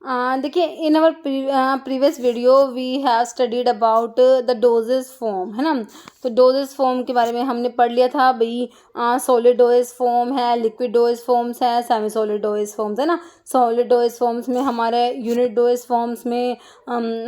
देखिए, in our previous video we have studied about the doses form, है ना। तो डोजेस फॉर्म के बारे में हमने पढ़ लिया था भाई। सॉलिड डोजेस फॉर्म है, लिक्विड डोजेस फॉर्म्स है, सेमी सॉलिड डोजेस फॉर्म्स, है ना। सॉलिड डोजेस फॉर्म्स में हमारे यूनिट डोजेस फॉर्म्स में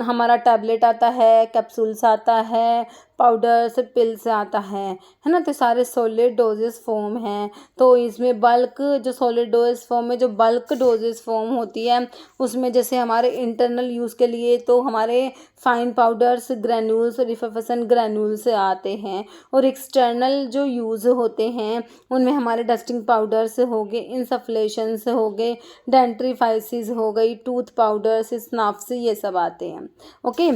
हमारा टैबलेट आता है, कैप्सूल्स आता है, पाउडर से पिल्स आता है ना। तो सारे सॉलिड डोजेस फॉर्म हैं। तो इसमें बल्क जो सॉलिड डोजेस फॉर्म में जो बल्क डोजेस फॉर्म होती है उसमें जैसे हमारे इंटरनल यूज़ के लिए तो हमारे फाइन पाउडर्स, ग्रैन्यूल्स, रिफेफेसन ग्रैन्यूल्स आते हैं। और एक्सटर्नल जो यूज़ होते हैं उनमें हमारे डस्टिंग पाउडर्स हो गए, इंसफ्लेशंस हो गए, डेंट्रीफाइसिस हो गई, टूथ पाउडर्स, स्नाफ्स, ये सब आते हैं। ओके।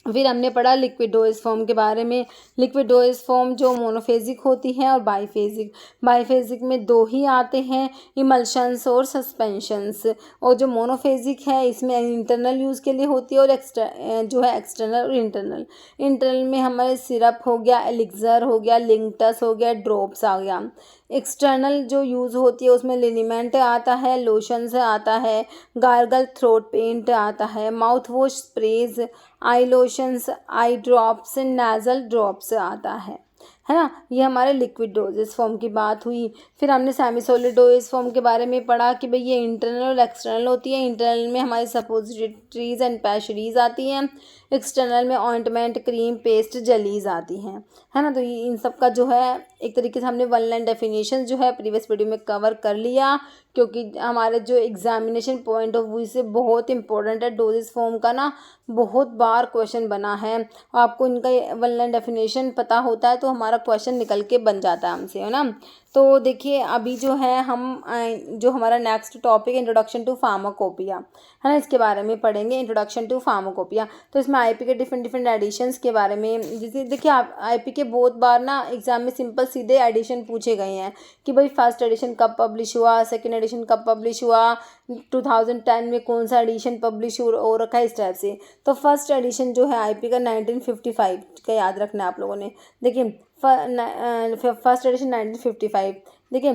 फिर हमने पढ़ा लिक्विड डोजेस फॉर्म के बारे में। लिक्विड डोजेस फॉर्म जो मोनोफेजिक होती हैं और बाईफेजिक। बाईफेजिक में दो ही आते हैं, इमल्शंस और सस्पेंशंस। और जो मोनोफेजिक है इसमें इंटरनल यूज़ के लिए होती है और जो है एक्सटर्नल और इंटरनल। इंटरनल में हमारे सिरप हो गया, एलिक्सर हो गया, लिंक्टस हो गया, ड्रॉप्स आ गया। एक्सटर्नल जो यूज़ होती है उसमें लिनीमेंट आता है, लोशन से आता है, गार्गल थ्रोट पेंट आता है, माउथ वॉश स्प्रेज, आई लोशंस, आई ड्रॉप्स, नाजल ड्रॉप्स आता है ना। ये हमारे लिक्विड डोजेस फॉर्म की बात हुई। फिर हमने सेमी सॉलिड डोजेस फॉर्म के बारे में पढ़ा कि भाई ये इंटरनल और एक्सटर्नल होती है। इंटरनल में हमारी सपोजिटरीज एंड पैशरीज आती हैं, एक्सटर्नल में ऑइंटमेंट, क्रीम, पेस्ट, जेलीज आती हैं, है ना। तो ये इन सब का जो है एक तरीके से हमने वन लाइन डेफिनेशन जो है प्रीवियस वीडियो में कवर कर लिया, क्योंकि हमारे जो एग्जामिनेशन पॉइंट ऑफ व्यू से बहुत इंपॉर्टेंट है। डोजेस फॉर्म का ना बहुत बार क्वेश्चन बना है। आपको इनका वन लाइन डेफिनेशन पता होता है तो हमारा क्वेश्चन निकल के बन जाता है हमसे, है ना। तो देखिए अभी जो है हम जो हमारा next topic introduction to pharmacopoeia, है ना, इसके बारे में पढ़ेंगे। इंट्रोडक्शन टू फार्माकोपिया, तो इसमें आईपी के डिफरेंट डिफरेंट एडिशंस के बारे में। जैसे देखिए आप आईपी के बहुत बार ना एग्जाम में सिंपल सीधे एडिशन पूछे गए हैं कि भाई फर्स्ट एडिशन कब पब्लिश हुआ, सेकेंड एडिशन कब पब्लिश हुआ, 2010 में कौन सा एडिशन पब्लिश हो रखा है, इस टाइप से। तो फर्स्ट एडिशन जो है आईपी का 1955 का याद रखना है आप लोगों ने। देखिए फर्स्ट एडिशन 1955। देखिए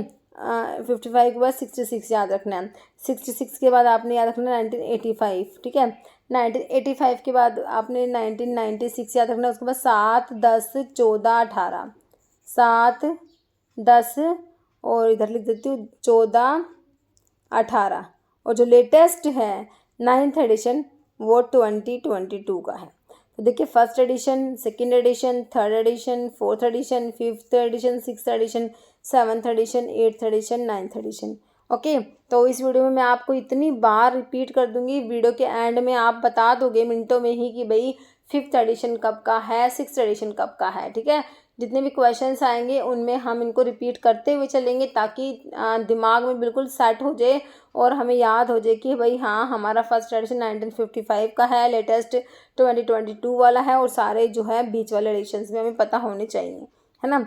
55 के बाद 66 याद रखना है। 66 के बाद आपने याद रखना है 1985, ठीक है। 1985 के बाद आपने 1996 याद रखना है। उसके बाद 7, 10, 14, 18, 7, 10 और इधर लिख देती हूँ 14, 18। और जो लेटेस्ट है 9th एडिशन वो 2022 का है। तो देखिए first edition, second edition, third edition, fourth edition, fifth edition, sixth addition, seventh addition, eighth addition, ninth edition. Okay. तो इस वीडियो में मैं आपको इतनी बार रिपीट कर दूंगी, वीडियो के एंड में आप बता दोगे मिनटों में ही कि भाई फिफ्थ एडिशन कब का है, सिक्स्थ एडिशन कब का है, ठीक है। जितने भी क्वेश्चंस आएंगे उनमें हम इनको रिपीट करते हुए चलेंगे ताकि दिमाग में बिल्कुल सेट हो जाए और हमें याद हो जाए कि भाई हाँ हमारा फर्स्ट एडिशन 1955 का है, लेटेस्ट 2022 वाला है और सारे जो है बीच वाले एडिशंस में हमें पता होने चाहिए, है ना।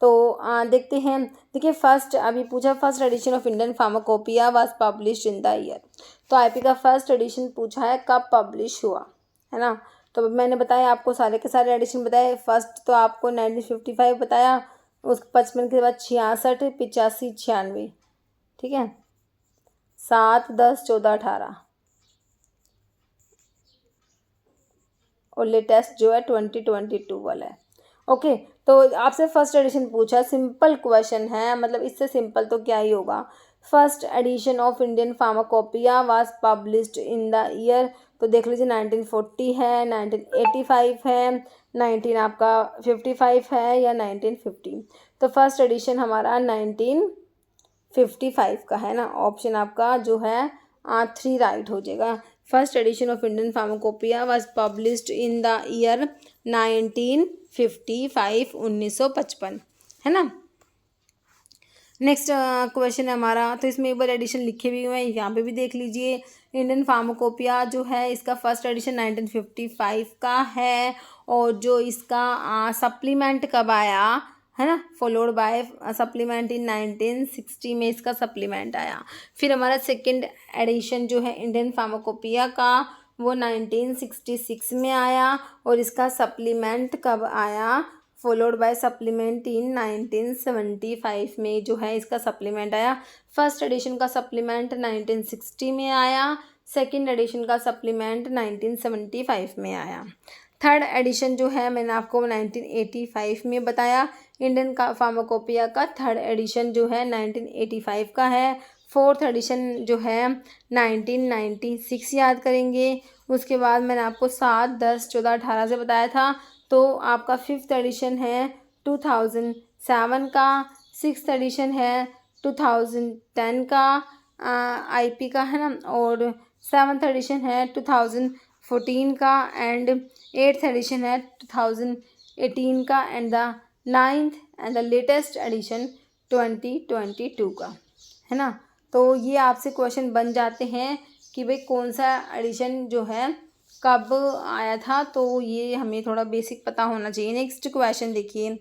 तो देखते हैं। देखिए फर्स्ट अभी पूछा first edition of Indian pharmacopoeia was published in the year. तो आईपी का फर्स्ट एडिशन पूछा है कब पब्लिश हुआ, है ना। तो मैंने बताया आपको सारे के सारे एडिशन बताए। फर्स्ट तो आपको 1955 बताया, उस 55 के बाद 66, 85, 96, ठीक है, 7, 10, 14, 18 और लेटेस्ट जो है 2022 वाला है। ओके। तो आपसे फर्स्ट एडिशन पूछा, सिंपल क्वेश्चन है, मतलब इससे सिंपल तो क्या ही होगा। First edition of Indian pharmacopoeia was published in the year. तो देख लीजिए 1940 है, 1985 है, 19 आपका 55 है या 1950। तो फर्स्ट एडिशन हमारा 1955 का है ना। ऑप्शन आपका जो है 3 राइट हो जाएगा। First edition of Indian pharmacopoeia was published in the year 1955, 1955, है ना। नेक्स्ट क्वेश्चन है हमारा, तो इसमें एक बार एडिशन लिखे भी हुए हैं, यहाँ पे भी देख लीजिए। इंडियन फार्माकोपिया जो है इसका फर्स्ट एडिशन 1955 का है और जो इसका सप्लीमेंट कब आया, है ना, फॉलोड बाय सप्लीमेंट इन 1960 में इसका सप्लीमेंट आया। फिर हमारा सेकंड एडिशन जो है इंडियन फार्माकोपिया का वो 1966 में आया और इसका सप्लीमेंट कब आया, फॉलोड बाय सप्लीमेंट इन 1975 में जो है इसका सप्लीमेंट आया। फर्स्ट एडिशन का सप्लीमेंट 1960 में आया, सेकंड एडिशन का सप्लीमेंट 1975 में आया। थर्ड एडिशन जो है मैंने आपको 1985 में बताया। इंडियन का फार्माकोपिया का थर्ड एडिशन जो है 1985 का है। फोर्थ एडिशन जो है 1996 याद करेंगे। उसके बाद मैंने आपको 7, 10, 14, 18 से बताया था। तो आपका फिफ्थ एडिशन है 2007 का, सिक्स्थ एडिशन है 2010 का आईपी का, है ना, और सेवन्थ एडिशन है 2014 का, एंड एट्थ एडिशन है 2018 का, and the ninth and the latest edition 2022 का, है ना। तो ये आपसे क्वेश्चन बन जाते हैं कि भाई कौन सा एडिशन जो है कब आया था, तो ये हमें थोड़ा बेसिक पता होना चाहिए। नेक्स्ट क्वेश्चन देखिए,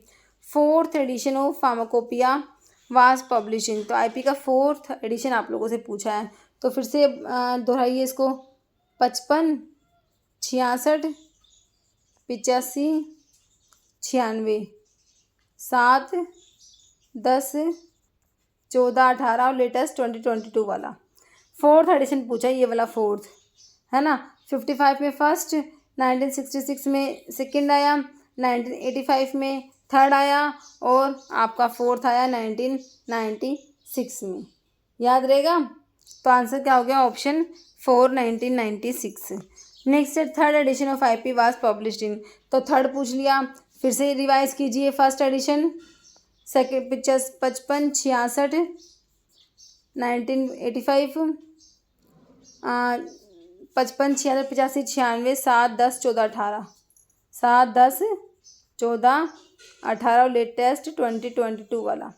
fourth edition of pharmacopoeia was publish इन। तो आईपी का फोर्थ एडिशन आप लोगों से पूछा है, तो फिर से दोहराइए इसको। 55, 66, 85, 96, 7, 10, 14, 18 और लेटेस्ट 2022 वाला फोर्थ एडिशन पूछा है, ये वाला फोर्थ, है ना। 55 में फर्स्ट, 1966 में सेकंड आया, 1985 में थर्ड आया, और आपका फोर्थ आया 1996 में। याद रहेगा। तो आंसर क्या हो गया? ऑप्शन 4, 1996। नेक्स्ट है third edition of IP was published in. तो थर्ड पूछ लिया, फिर से रिवाइज कीजिए। फर्स्ट एडिशन सेकेंड 55, 66, 1985, 55, 66, 85, 96, 7, 10, 14, 18, 7, 10, 14, 18 और लेटेस्ट 2022 वाला।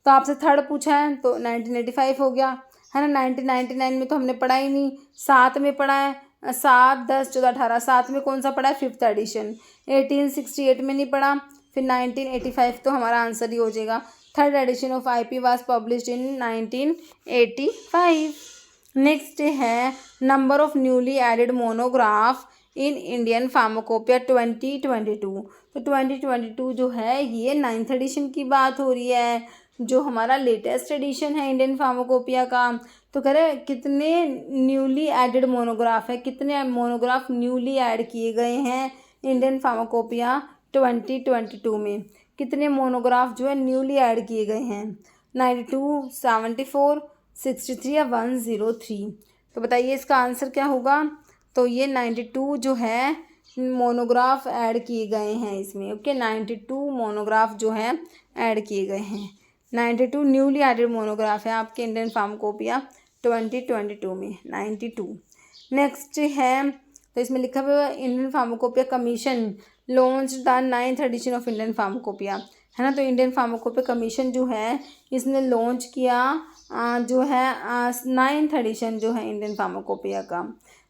तो आपसे थर्ड पूछा है तो 1985 हो गया, है ना। 1999 में तो हमने पढ़ा ही नहीं, 7 में पढ़ा है, 7, 10, 14, 18, 7 में कौन सा पढ़ा है? Fifth edition. 1868 में नहीं पढ़ा, फिर 1985 तो हमारा आंसर ही हो जाएगा। Third edition of IP was published in 1985। Next है number of newly added monograph in Indian pharmacopoeia 2022। तो 2022 जो है ये 9th एडिशन की बात हो रही है, जो हमारा लेटेस्ट एडिशन है इंडियन फार्माकोपिया का। तो कह रहे कितने न्यूली एडेड मोनोग्राफ है, कितने मोनोग्राफ न्यूली ऐड किए गए हैं इंडियन फार्माकोपिया 2022 में, कितने मोनोग्राफ जो है न्यूली ऐड किए गए हैं? 92, 74, 63 या 103। तो बताइए इसका आंसर क्या होगा? तो ये 92 जो है मोनोग्राफ ऐड किए गए हैं इसमें। ओके, 92 मोनोग्राफ जो है ऐड किए गए हैं। 92 न्यूली एडेड मोनोग्राफ है आपके इंडियन फार्माकोपिया 2022 में, 92। नेक्स्ट है, तो इसमें लिखा हुआ है Indian pharmacopoeia commission launch the 9th edition of Indian pharmacopoeia, है ना। तो इंडियन फार्माकोपिया कमीशन जो है इसने लॉन्च किया जो है 9th एडिशन जो है इंडियन फार्माकोपिया का।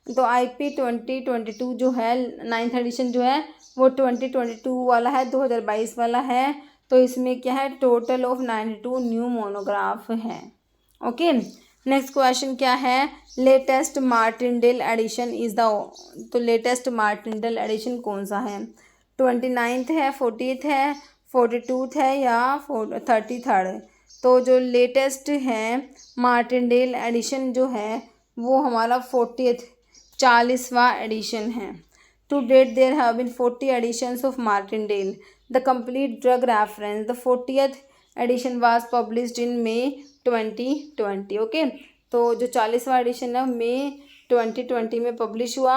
तो आईपी 2022 जो है 9th एडिशन जो है वो 2022 वाला है, 2022 वाला है। तो इसमें क्या है? टोटल ऑफ 92 न्यू मोनोग्राफ है। ओके, नेक्स्ट क्वेश्चन क्या है? Latest Martindale edition is the. तो लेटेस्ट मार्टिनडेल एडिशन कौन सा है? 29th है, 40th है, 42th है या 33rd? तो जो लेटेस्ट है मार्टिनडेल एडिशन जो है वो हमारा 40th 40वां एडिशन है। To date there have been 40 editions of Martindale the complete drug reference. The 40th edition was published in May 2020। Okay, तो जो 40वां एडिशन है मई 2020 में पब्लिश हुआ।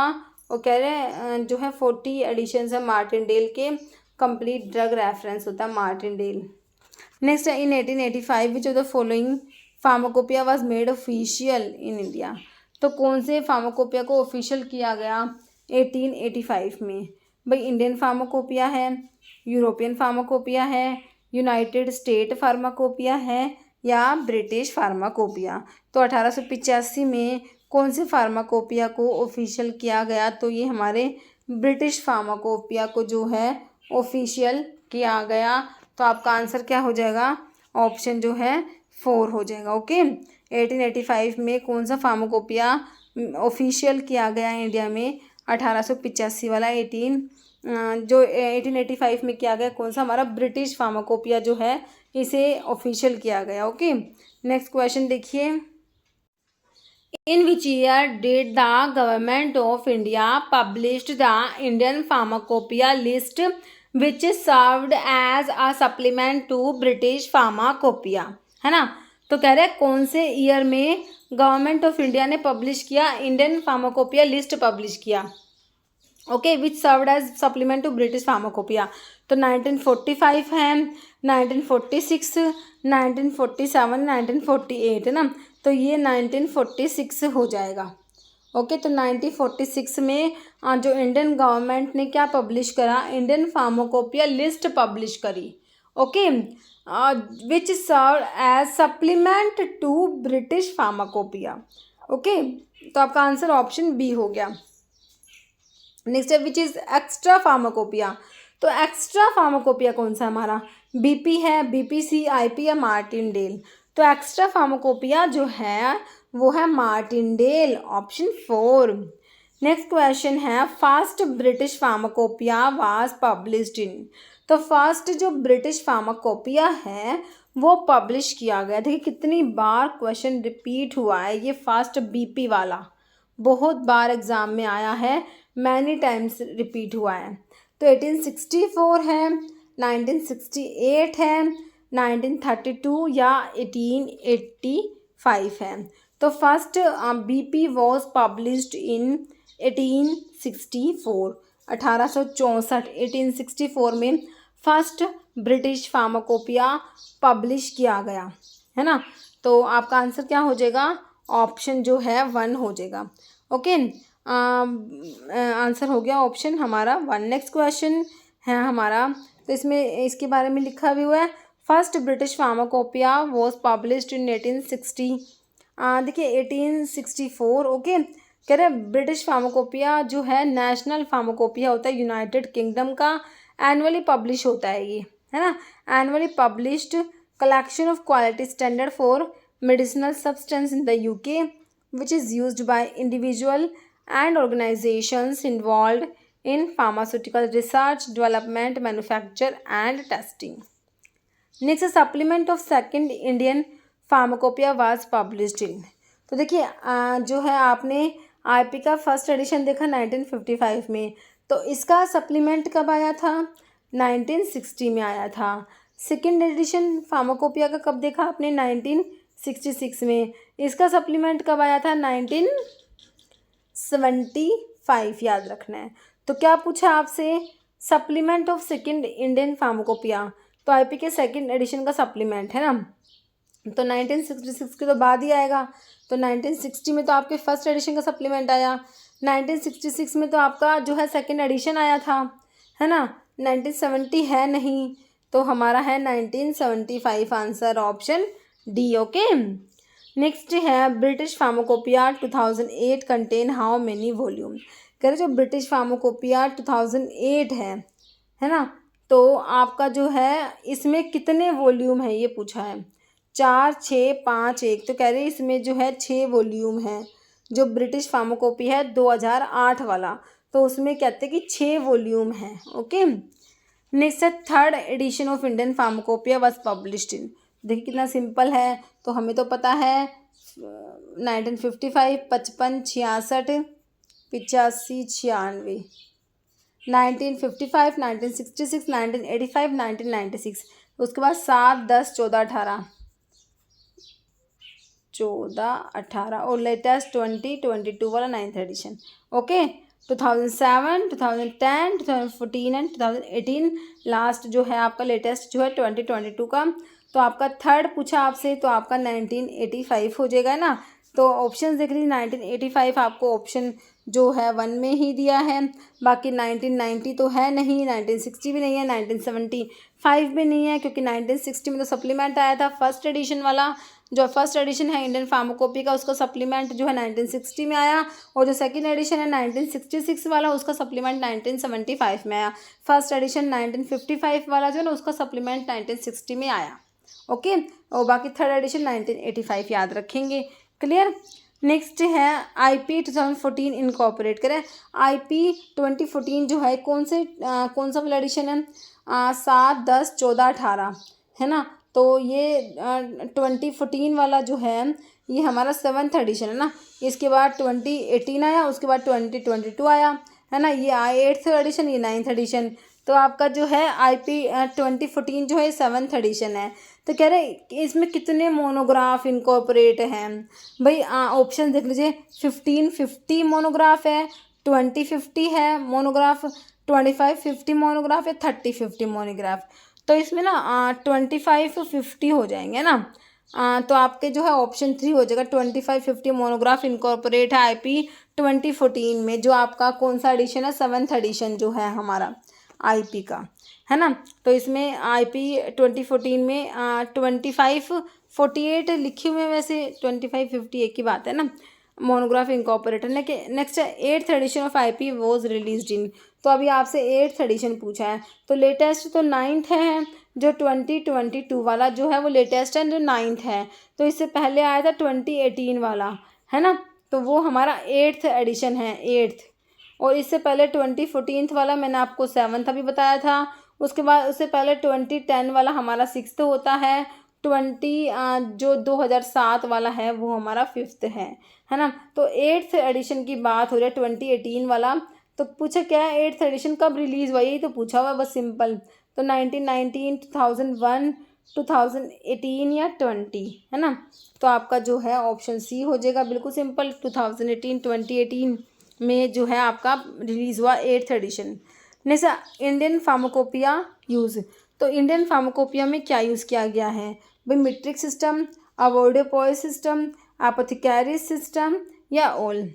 और कह रहे हैं जो है 40 एडिशंस है मार्टिनडेल के, कंप्लीट ड्रग रेफरेंस होता है मार्टिनडेल। नेक्स्ट है इन 1885 विच of the following pharmacopoeia was made official in India. तो कौन से फार्माकोपिया को ऑफिशियल किया गया 1885 में? भाई इंडियन फार्माकोपिया है, यूरोपियन फार्माकोपिया है, यूनाइटेड स्टेट फार्माकोपिया है या ब्रिटिश फार्माकोपिया। तो 1885 में कौन से फार्माकोपिया को ऑफिशियल किया गया? तो ये हमारे ब्रिटिश फार्माकोपिया को जो है ऑफिशियल किया गया। तो आपका आंसर क्या हो जाएगा? ऑप्शन जो है 4 हो जाएगा। ओके, 1885 में कौन सा फार्माकोपिया ऑफिशियल किया गया इंडिया में? 1885 वाला जो 1885 में किया गया, कौन सा हमारा ब्रिटिश फार्माकोपिया जो है इसे ऑफिशियल किया गया। ओके, नेक्स्ट क्वेश्चन देखिए, in which year did the government of India published the Indian pharmacopoeia list which served as a supplement to British pharmacopoeia, है ना। तो कह रहे हैं कौन से ईयर में गवर्नमेंट ऑफ इंडिया ने पब्लिश किया, इंडियन फार्माकोपिया लिस्ट पब्लिश किया। Okay, which served as supplement to British pharmacopoeia. तो 1945 है, 1946, 1947, 1948, है ना। तो ये 1946 हो जाएगा। ओके, तो 1946 में जो इंडियन गवर्नमेंट ने क्या पब्लिश करा, इंडियन फार्माकोपिया लिस्ट पब्लिश करी। Okay, which serve as supplement to British pharmacopoeia. Okay, तो आपका आंसर ऑप्शन बी हो गया। नेक्स्ट है विच इज़ एक्स्ट्रा फार्माकोपिया। तो एक्स्ट्रा फार्माकोपिया कौन सा हमारा, बीपी है, बीपीसी, आईपी या मार्टिनडेल। तो एक्स्ट्रा फार्माकोपिया जो है वो है मार्टिनडेल, ऑप्शन 4। नेक्स्ट क्वेश्चन है first British pharmacopoeia was published in. तो फर्स्ट जो ब्रिटिश फार्माकोपिया है वो पब्लिश किया गया। देखिए कितनी बार क्वेश्चन रिपीट हुआ है, ये फर्स्ट बीपी वाला बहुत बार एग्जाम में आया है, मैनी टाइम्स रिपीट हुआ है। तो 1864 है, 1968 है, 1932 या 1885 है। तो फर्स्ट बीपी वॉज पब्लिश्ड इन 1864, 1864, 1864 में फर्स्ट ब्रिटिश फार्माकोपिया पब्लिश किया गया, है ना। तो आपका आंसर क्या हो जाएगा, ऑप्शन जो है 1 हो जाएगा। ओके, आंसर हो गया ऑप्शन हमारा 1। नेक्स्ट क्वेश्चन है हमारा, तो इसमें इसके बारे में लिखा भी हुआ है first British pharmacopoeia was published इन 1860। देखिए 1864। ओके, कह रहे ब्रिटिश फार्माकोपिया जो है नेशनल फार्माकोपिया होता है यूनाइटेड किंगडम का, एनुअली पब्लिश होता है ये, है ना। Annually published collection of quality standard for medicinal substance in the UK which is used by individual and organizations involved in pharmaceutical research, development, manufacture and testing. Next, a supplement of second Indian pharmacopoeia was published in. तो देखिए जो है आपने IP का first edition देखा 1955 में, तो इसका सप्लीमेंट कब आया था, 1960 में आया था। सेकेंड एडिशन फार्माकोपिया का कब देखा आपने, 1966 में। इसका सप्लीमेंट कब आया था, 1975, याद रखना है। तो क्या पूछा आपसे, supplement of second Indian pharmacopoeia, तो आईपी के सेकेंड एडिशन का सप्लीमेंट है ना, तो 1966 के तो बाद ही आएगा। तो 1960 में तो आपके फर्स्ट एडिशन का सप्लीमेंट आया, 1966 में तो आपका जो है सेकेंड एडिशन आया था, है ना। 1970 है नहीं, तो हमारा है 1975, answer option D. Okay, next है British pharmacopoeia 2008 contain how many volume. कह रहे जो ब्रिटिश फार्माकोपिया 2008 है ना, तो आपका जो है इसमें कितने वॉल्यूम है ये पूछा है, 4, 6, 5, 1। तो कह रहे इसमें जो है 6 वॉल्यूम है, जो ब्रिटिश फार्माकोपिया है 2008 वाला, तो उसमें कहते हैं कि 6 वॉल्यूम है। ओके, नेक्स्ट है third edition of Indian pharmacopoeia was published इन। देखिए कितना सिंपल है, तो हमें तो पता है 1955, 55, 66, 85, 96, 1955, 1966, 1985, 1996। उसके बाद 7, 10, 14, 18 और लेटेस्ट 2022 वाला 9th addition. Okay, 2007, 2010, 2014 and 2018 last जो है आपका लेटेस्ट जो है 2022 का। तो आपका थर्ड पूछा आपसे, तो आपका 1985 हो जाएगा ना। तो ऑप्शन देख लीजिए, 1985 आपको ऑप्शन जो है 1 में ही दिया है, बाकी 1990 तो है नहीं, 1960 भी नहीं है, 1975 भी नहीं है, क्योंकि 1960 में तो सप्लीमेंट आया था फर्स्ट एडिशन वाला। जो फर्स्ट एडिशन है इंडियन फार्माकोपी का, उसका सप्लीमेंट जो है 1960 में आया, और जो सेकंड एडिशन है 1966 वाला, उसका सप्लीमेंट 1975 में आया। फर्स्ट एडिशन 1955 वाला जो है ना, उसका सप्लीमेंट 1960 में आया। ओके, और बाकी थर्ड एडिशन 1985 याद रखेंगे। क्लियर। नेक्स्ट है IP 2014 इनकॉर्पोरेट करें। IP 2014 जो है कौन सा वाला एडिशन है? 7, 10, 14, 18 है ना। तो ये 2014 वाला जो है ये हमारा 7th एडिशन है ना। इसके बाद 2018 आया, उसके बाद 2022 आया है ना। ये 8th एडिशन, ये 9th एडिशन। तो आपका जो है IP 2014 जो है 7th एडिशन है। तो कह रहे कि इसमें कितने मोनोग्राफ इनकॉर्पोरेट हैं। भाई ऑप्शन देख लीजिए, 1550 मोनोग्राफ है, 2050 है मोनोग्राफ, 2550 मोनोग्राफ है, 3050 मोनोग्राफ। तो इसमें ना 2550 हो जाएंगे ना। तो आपके जो है ऑप्शन 3 हो जाएगा, 2550 मोनोग्राफ इनकॉर्पोरेट है IP 2014 में, जो आपका कौन सा एडिशन है? 7th एडिशन जो है हमारा IP का, है ना। तो इसमें IP 2014 में 2548 लिखे हुए हैं, वैसे 2550 एक ही बात है ना, मोनोग्राफ इनकॉर्पोरेटर। नेक्स्ट है 8th edition of IP was released in. तो अभी आपसे 8th एडिशन पूछा है, तो लेटेस्ट तो 9th है, जो 2022 वाला जो है वो लेटेस्ट है, जो 9th है। तो इससे पहले आया था 2018 वाला, है ना। तो वो हमारा 8th एडिशन है, 8th। और इससे पहले 2014 वाला मैंने आपको 7th अभी बताया था। उसके बाद उससे पहले 2010 वाला हमारा 6th होता है। 2007 वाला है वो हमारा 5th है ना। तो 8th एडिशन की बात हो रही है, 2018 वाला। तो पूछा क्या है, 8th एडिशन कब रिलीज़ हुआ, यही तो पूछा हुआ है बस सिंपल। तो 1919, 2001, 2018 या 20, है ना। तो आपका जो है ऑप्शन C हो जाएगा, बिल्कुल सिंपल। 2018 में जो है आपका रिलीज़ हुआ 8th edition. Next Indian pharmacopoeia use. तो इंडियन फार्माकोपिया में क्या यूज़ किया गया है? भाई metric system, avoirdupois system, apothecaries system या ऑल।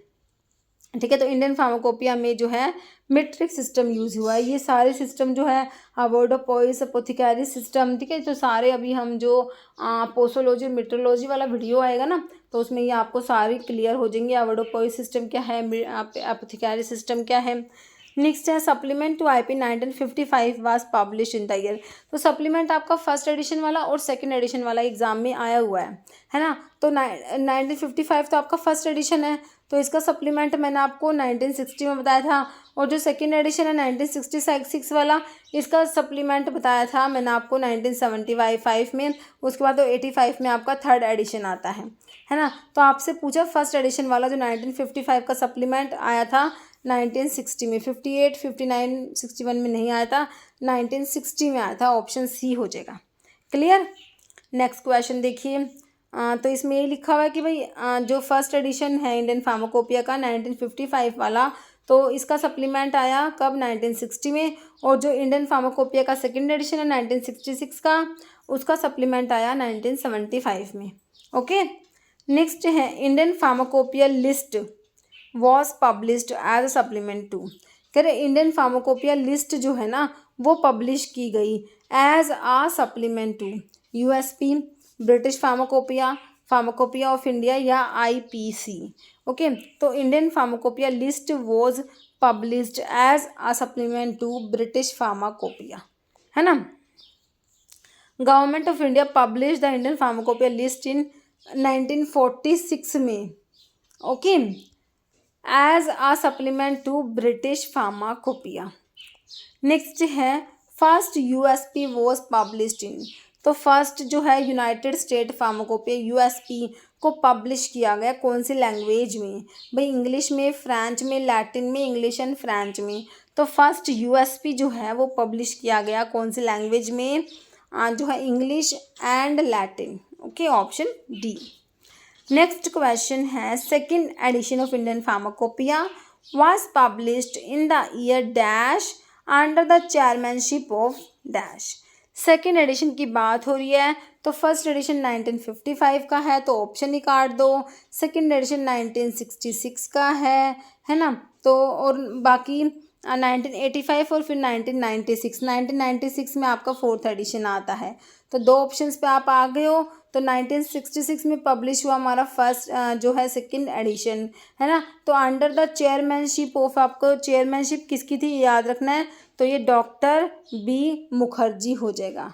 ठीक है, तो इंडियन फार्माकोपिया में जो है मीट्रिक सिस्टम यूज़ हुआ है। ये सारे सिस्टम जो है अवॉर्डोपोइस, एपोथेकेरिस सिस्टम, ठीक है, तो सारे अभी हम जो पोसोलॉजी मीट्रोलॉजी वाला वीडियो आएगा ना, तो उसमें ये आपको सारी क्लियर हो जाएंगे। अवॉर्डोपोइस सिस्टम क्या है, एपोथेकेरिस सिस्टम क्या है। नेक्स्ट है supplement to IP 1955 was publish in the year. तो सप्लीमेंट आपका फर्स्ट एडिशन वाला और सेकंड एडिशन वाला एग्जाम में आया हुआ है ना। तो 1955 तो आपका फर्स्ट एडिशन है, तो इसका सप्लीमेंट मैंने आपको 1960 में बताया था। और जो सेकंड एडिशन है 1966 वाला, इसका सप्लीमेंट बताया था मैंने आपको 1975 में। उसके बाद तो 85 में आपका थर्ड एडिशन आता है ना। तो आपसे पूछा फर्स्ट एडिशन वाला जो 1955 का सप्लीमेंट आया था 1960 में, 58, 59, 61 में नहीं आया था, 1960 में आया था। ऑप्शन C हो जाएगा। क्लियर। नेक्स्ट क्वेश्चन देखिए। तो इसमें ये लिखा हुआ है कि भाई जो फर्स्ट एडिशन है इंडियन फार्माकोपिया का 1955 वाला, तो इसका सप्लीमेंट आया कब? 1960 में। और जो इंडियन फार्माकोपिया का सेकंड एडिशन है 1966 का, उसका सप्लीमेंट आया 1975 में। ओके। नेक्स्ट है Indian pharmacopoeia list was published as a supplement to. कह रहे इंडियन फार्माकोपिया लिस्ट जो है ना वो पब्लिश की गई as a supplement to USP, British pharmacopoeia, pharmacopoeia of India या IPC। ओके, तो Indian pharmacopoeia list was published as a supplement to British pharmacopoeia, है ना। Government of India publish the Indian pharmacopoeia list in 1946 में। Okay, as a supplement to British pharmacopoeia. Next है first USP was published in. तो first जो है United State pharmacopoeia USP को publish किया गया कौन सी लैंग्वेज में? भाई इंग्लिश में, फ्रेंच में, लैटिन में, इंग्लिश एंड फ्रेंच में। तो फर्स्ट USP जो है वो पब्लिश किया गया कौन सी लैंग्वेज में? जो है English and Latin. Okay, option D। Next question है second edition of Indian pharmacopoeia was published in the year dash under the chairmanship of dash. Second edition की बात हो रही है, तो फर्स्ट एडिशन 1955 का है, तो ऑप्शन ही काट दो। सेकेंड एडिशन 1966 का है ना। तो और बाकी 1985 और फिर 1996 में आपका फोर्थ एडिशन आता है। तो दो ऑप्शंस पे आप आ गए हो। तो 1966 में पब्लिश हुआ हमारा फर्स्ट जो है सेकंड एडिशन, है ना। तो अंडर द चेयरमैनशिप ऑफ, आपको चेयरमैनशिप किसकी थी याद रखना है, तो ये डॉक्टर B मुखर्जी हो जाएगा।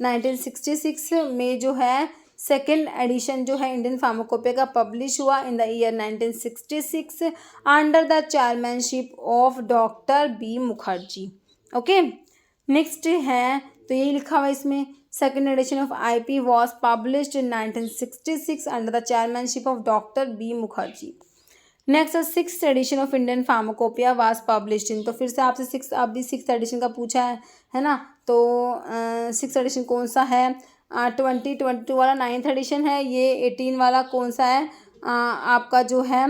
1966 में जो है सेकेंड एडिशन जो है इंडियन फार्माकोपिया का पब्लिश हुआ in the year 1966 under the chairmanship of doctor B Mukherjee. Okay, next है, तो यही लिखा हुआ है इसमें, second edition of IP was published in 1966 under the chairmanship of doctor B Mukherjee. Next six edition of Indian pharmacopoeia was published in, तो फिर से आपसे अभी सिक्स एडिशन का पूछा है ना, तो सिक्स एडिशन कौन सा है, 2022 वाला नाइन्थ एडिशन है, ये 18 वाला कौन सा है, आपका जो है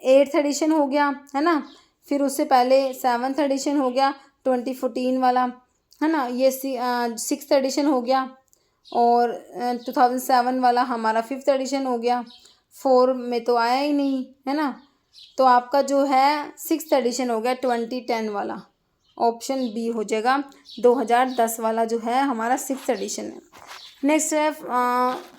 एट्थ एडिशन हो गया है ना, फिर उससे पहले सेवन्थ एडिशन हो गया 2014 वाला है ना, ये सिक्स्थ एडिशन हो गया, और 2007 वाला हमारा फिफ्थ एडिशन हो गया, 4 में तो आया ही नहीं है ना, तो आपका जो है सिक्स्थ एडिशन हो गया 2010 वाला, ऑप्शन बी हो जाएगा, 2010 वाला जो है हमारा सिक्स्थ एडिशन है। नेक्स्ट है,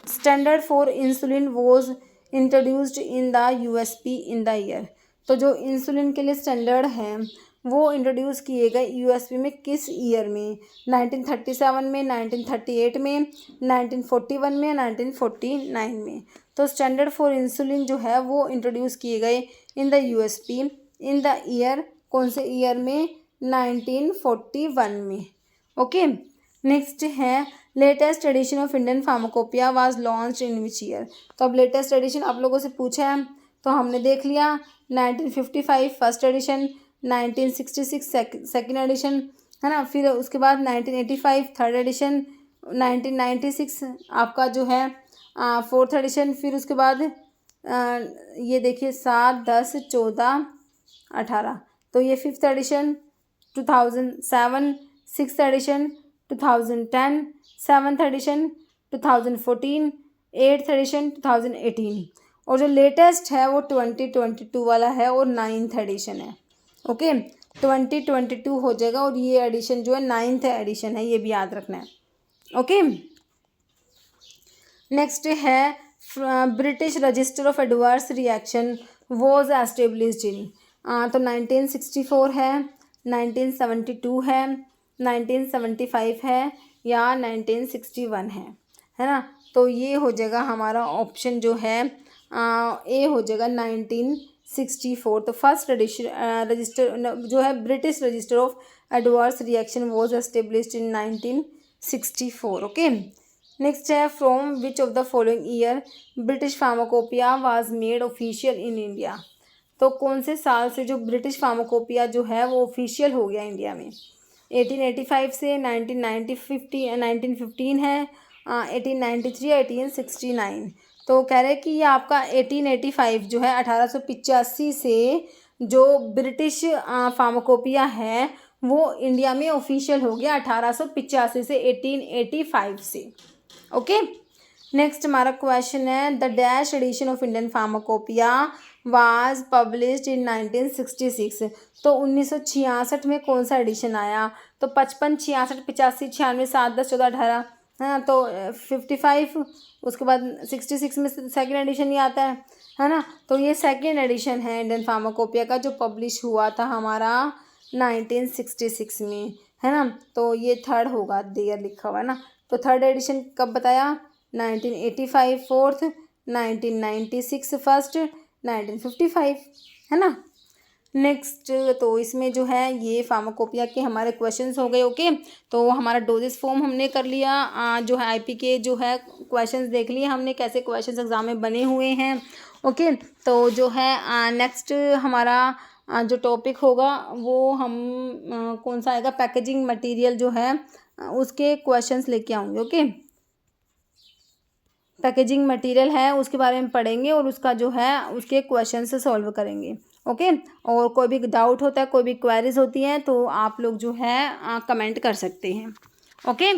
standard for insulin was introduced in the USP in the year, तो जो इंसुलिन के लिए स्टैंडर्ड है वो इंट्रोड्यूस किए गए यूएसपी में किस ईयर में, 1937 में, 1938 में, 1941 में, 1949 में। तो स्टैंडर्ड फॉर इंसुलिन जो है वो इंट्रोड्यूस किए गए in the USP in the year, कौन से ईयर में, 1941 में। ओके, नेक्स्ट है, latest edition of Indian pharmacopoeia was launched in which year, तो अब लेटेस्ट एडिशन आप लोगों से पूछा है तो हमने देख लिया, 1955 फर्स्ट एडिशन, 1966 सेकेंड एडिशन है ना, फिर उसके बाद 1985 थर्ड एडिशन, 1996 आपका जो है फोर्थ एडिशन, फिर उसके बाद ये देखिए 7, 10, 14, 18, तो ये fifth edition 2007, sixth addition 2010, seventh addition 2014, eighth addition 2018, और जो लेटेस्ट है वो 2022 वाला है और नाइन्थ एडिशन है। ओके, 2022 हो जाएगा, और ये एडिशन जो है नाइन्थ एडिशन है, ये भी याद रखना है। ओके, नेक्स्ट है, British register of adverse reaction was established इन, तो 1964 है, 1972 है, 1975 है या 1961 है ना, तो ये हो जाएगा हमारा ऑप्शन जो है ए हो जाएगा 1964। तो फर्स्ट रजिस्टर जो है British register of adverse reaction was established in 1964। Okay, next है, from which of the following year British pharmacopoeia was made official in India, तो कौन से साल से जो ब्रिटिश फार्माकोपिया जो है वो ऑफिशियल हो गया इंडिया में, 1885 से 1915 है, 1893 या 1869, तो कह रहे हैं कि ये आपका 1885 जो है 1885 से जो ब्रिटिश फार्माकोपिया है वो इंडिया में ऑफिशियल हो गया 1885 से 1885 से। ओके, नेक्स्ट हमारा क्वेश्चन है, the dash edition of Indian pharmacopoeia was published in 1966, तो 1966 में कौन सा एडिशन आया, तो 55, 66, 85, 96, 7, 10, 14, 18 है ना, तो 55, उसके बाद 66 में सेकेंड एडिशन ही आता है ना, तो ये सेकेंड एडिशन है इंडियन फार्माकोपिया का जो पब्लिश हुआ था हमारा 1966 में है ना, तो ये थर्ड होगा, देयर लिखा हुआ है ना, तो थर्ड एडिशन कब बताया, 1985 फोर्थ, 1996 फर्स्ट, 1955 है ना। नेक्स्ट, तो इसमें जो है ये फार्माकोपिया के हमारे क्वेश्चंस हो गए। ओके, तो हमारा डोजेस फॉर्म हमने कर लिया, जो है आईपी के जो है क्वेश्चंस देख लिए हमने, कैसे क्वेश्चंस एग्जाम में बने हुए हैं। ओके, तो जो है नेक्स्ट हमारा जो टॉपिक होगा वो हम कौन सा आएगा, पैकेजिंग मटेरियल जो है उसके क्वेश्चंस लेके आऊँगी। ओके, पैकेजिंग मटेरियल है उसके बारे में पढ़ेंगे और उसका जो है उसके क्वेश्चन से सॉल्व करेंगे। ओके, और कोई भी डाउट होता है, कोई भी क्वेरीज होती हैं तो आप लोग जो है कमेंट कर सकते हैं। ओके।